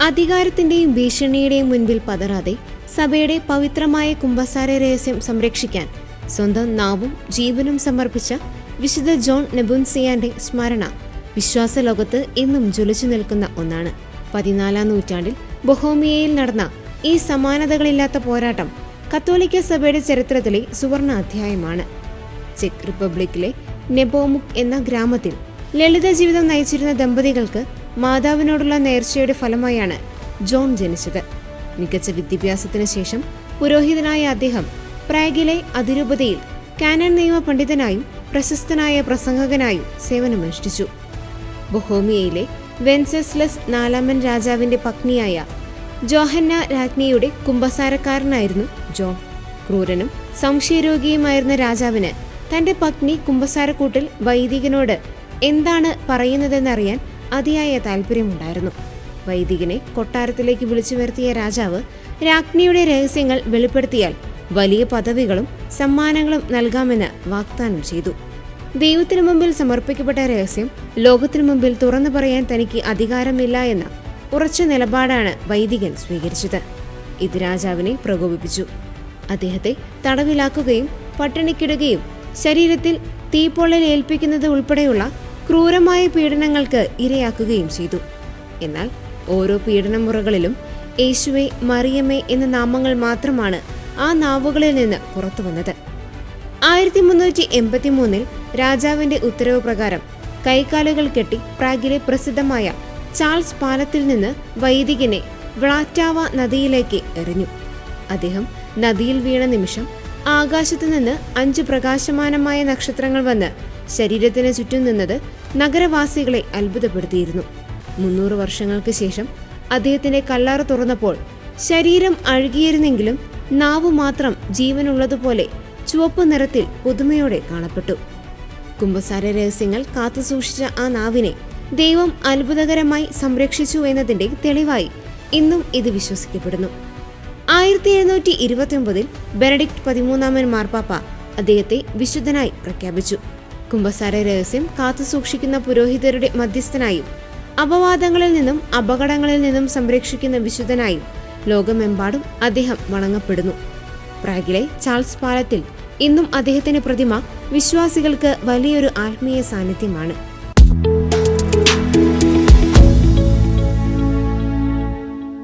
അധികാരത്തിന്റെയും ഭീഷണിയുടെയും മുൻപിൽ പതറാതെ സഭയുടെ പവിത്രമായ കുമ്പസാര രഹസ്യം സംരക്ഷിക്കാൻ സ്വന്തം നാവും ജീവനും സമർപ്പിച്ച വിശുദ്ധ ജോൺ നെബുൻസിയാന്റെ സ്മരണ വിശ്വാസലോകത്ത് ഇന്നും ജ്വലിച്ചു നിൽക്കുന്ന ഒന്നാണ്. 14-ാം നൂറ്റാണ്ടിൽ ബൊഹോമിയയിൽ നടന്ന ഈ സമാനതകളില്ലാത്ത പോരാട്ടം കത്തോലിക്ക സഭയുടെ ചരിത്രത്തിലെ സുവർണ അധ്യായമാണ്. ചെക്ക് റിപ്പബ്ലിക്കിലെ നെപോമുക് എന്ന ഗ്രാമത്തിൽ ലളിത ജീവിതം നയിച്ചിരുന്ന ദമ്പതികൾക്ക് മാതാവിനോടുള്ള നേർച്ചയുടെ ഫലമായാണ് ജോൺ ജനിച്ചത്. മികച്ച വിദ്യാഭ്യാസത്തിന് ശേഷം പുരോഹിതനായ അദ്ദേഹം പ്രാഗിലെ അതിരൂപതയിൽ കാനൻ നിയമ പണ്ഡിതനായും പ്രശസ്തനായ പ്രസംഗകനായും സേവനമനുഷ്ഠിച്ചു. ബൊഹോമിയയിലെ വെൻസെസ്ലസ് 4-ാമൻ രാജാവിന്റെ പത്നിയായ ജോഹന്ന രാജ്ഞിയുടെ കുമ്പസാരക്കാരനായിരുന്നു ജോൺ. ക്രൂരനും സംശയരോഗിയുമായിരുന്ന രാജാവിന് തന്റെ പത്നി കുമ്പസാരക്കൂട്ടിൽ വൈദികനോട് എന്താണ് പറയുന്നതെന്നറിയാൻ അതിയായ താല്പര്യമുണ്ടായിരുന്നു. വൈദികനെ കൊട്ടാരത്തിലേക്ക് വിളിച്ചു വരുത്തിയ രാജാവ് രാജ്ഞിയുടെ രഹസ്യങ്ങൾ വെളിപ്പെടുത്തിയാൽ വലിയ പദവികളും സമ്മാനങ്ങളും നൽകാമെന്ന് വാഗ്ദാനം ചെയ്തു. ദൈവത്തിനു മുമ്പിൽ സമർപ്പിക്കപ്പെട്ട രഹസ്യം ലോകത്തിനു മുമ്പിൽ തുറന്നു പറയാൻ തനിക്ക് അധികാരമില്ല എന്ന ഉറച്ച നിലപാടാണ് വൈദികൻ സ്വീകരിച്ചത്. ഇത് രാജാവിനെ പ്രകോപിപ്പിച്ചു. അദ്ദേഹത്തെ തടവിലാക്കുകയും പട്ടിണിക്കിടുകയും ശരീരത്തിൽ തീപ്പൊള്ളൽ ഏൽപ്പിക്കുന്നത് ഉൾപ്പെടെയുള്ള ക്രൂരമായ പീഡനങ്ങൾക്ക് ഇരയാക്കുകയും ചെയ്തു. എന്നാൽ ഓരോ പീഡനമുറകളിലും യേശുവെ, മറിയമ്മേ എന്ന നാമങ്ങൾ മാത്രമാണ് ആ നാവുകളിൽ നിന്ന് പുറത്തു വന്നത്. 1383 രാജാവിന്റെ ഉത്തരവ് പ്രകാരം കൈകാലുകൾ കെട്ടി പ്രാഗിലെ പ്രസിദ്ധമായ ചാൾസ് പാലത്തിൽ നിന്ന് വൈദികനെ വ്ളാറ്റാവ നദിയിലേക്ക് എറിഞ്ഞു. അദ്ദേഹം നദിയിൽ വീണ നിമിഷം ആകാശത്തു നിന്ന് 5 പ്രകാശമാനമായ നക്ഷത്രങ്ങൾ വന്ന് ശരീരത്തിന് ചുറ്റും നിന്നത് നഗരവാസികളെ അത്ഭുതപ്പെടുത്തിയിരുന്നു. 300 വർഷങ്ങൾക്ക് ശേഷം അദ്ദേഹത്തിന്റെ കല്ലറ തുറന്നപ്പോൾ ശരീരം അഴുകിയിരുന്നെങ്കിലും നാവ് മാത്രം ജീവനുള്ളതുപോലെ ചുവപ്പ് നിറത്തിൽ പുതുമയോടെ കാണപ്പെട്ടു. കുമ്പസാര രഹസ്യങ്ങൾ കാത്തുസൂക്ഷിച്ച ആ നാവിനെ ദൈവം അത്ഭുതകരമായി സംരക്ഷിച്ചു എന്നതിന്റെ തെളിവായി ഇന്നും ഇത് വിശ്വസിക്കപ്പെടുന്നു. 1729 ബെനഡിക്ട് 13-ാമൻ മാർപ്പാപ്പ അദ്ദേഹത്തെ വിശുദ്ധനായി പ്രഖ്യാപിച്ചു. കുമ്പസാര രഹസ്യം കാത്തുസൂക്ഷിക്കുന്ന പുരോഹിതരുടെ മധ്യസ്ഥനായും അപവാദങ്ങളിൽ നിന്നും അപകടങ്ങളിൽ നിന്നും സംരക്ഷിക്കുന്ന വിശുദ്ധനായും ലോകമെമ്പാടും അദ്ദേഹം വണങ്ങപ്പെടുന്നു. പ്രാഗിലെ ചാൾസ് പാലത്തിൽ ഇന്നും അദ്ദേഹത്തിന്റെ പ്രതിമ വിശ്വാസികൾക്ക് വലിയൊരു ആത്മീയ സാന്നിധ്യമാണ്.